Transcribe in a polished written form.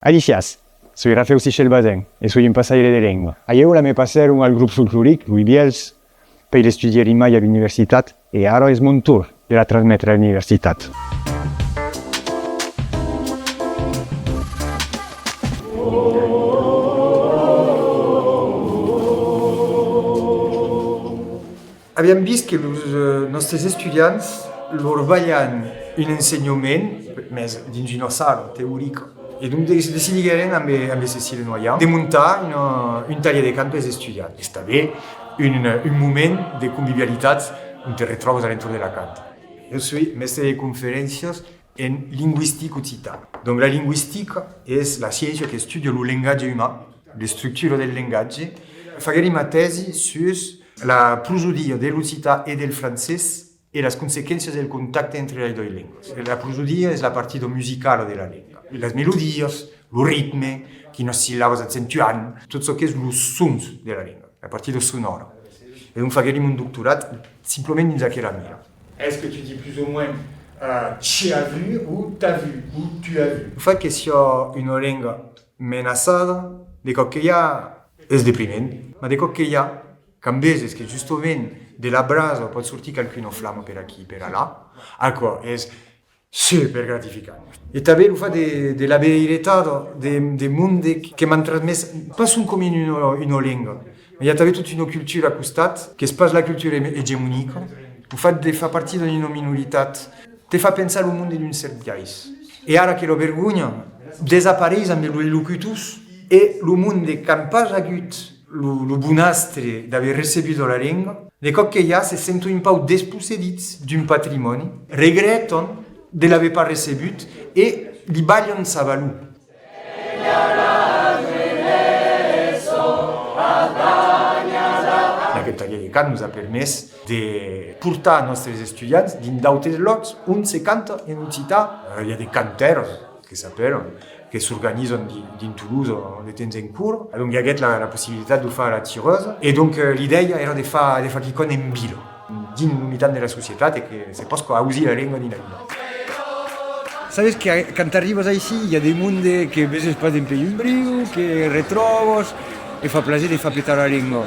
Alicias, soy Rafael Sichel Baden e soy un passaire de lengua. Ayer la me passer un al grup folcloric, Louis Biels, per estudiar mai a l'universitat e ara és mon tour de la transmetre a l'universitat. Abbiamo vist que els nostres estudiants lor ballan un ensenyament més dins una sala teòrica. E donc decidigueren amb Cecile Noyant de muntar un taller de cant per als estudiants. És també un moment de convivialitat on te retrobes a l'entorn de la cant. Jo soy mestre de conferències en lingüística occitana. Donc la lingüística és la ciència que estudia el llenguatge humà, l'estructura del llenguatge. Farem una tesi sur la prosodia de l'occità e del francès e les conseqüències del contacte entre les dues llengües. La prosodia és la partida musical de la llengua. Les melodies, el ritme, quines síl·labes accentuant, tot el que és els sons de la llengua, la partida sonora. Et donc farem un doctorat simplement dins aquella mira. Est-ce que tu dis plus ou moins tu as vu ou t'as vu ou tu as vu? El fet que sia una llengua amenaçada, de cop que hi ha, és depriment, però de cop que hi ha, canvies és que justament de la brasa pot sortir qualcuna flama per aquí, per allà, algo és super gratificant. I també el fet de la veritat de món que m'han transmès, pas són com una llengua, hi ha també tota una cultura a costat, que és pas la cultura hegemònica. El fet de fer partir d'una minoritat te fa pensar el món d'un cert país. I ara que la vergonya desapareix amb els locutors e el món que han pas hagut el bonastre d'haver rebut la llengua, de cop que ja se senten un peu despossedits d'un patrimoni, regreten de l'haver pas rebut e li ballen sa valor. Aquest taller de cant ens ha permès de portar els nostres estudiants dins d'altres llocs on se canta en occità. Hi ha des canters que s'appellen, que s'organitzen dins Toulouse de temps en curs. Donc hi ha la possibilitat de fer la tireuse. Et donc l'idea era de fer quelcom en vila, dins l'unitat de la societat i que se possa usar la llengua dins la vila. Sabes que quan arribes així hi ha des mondes que veus pas en Pays Briu, que retrobes, e fa plaer de fer petar la llengua.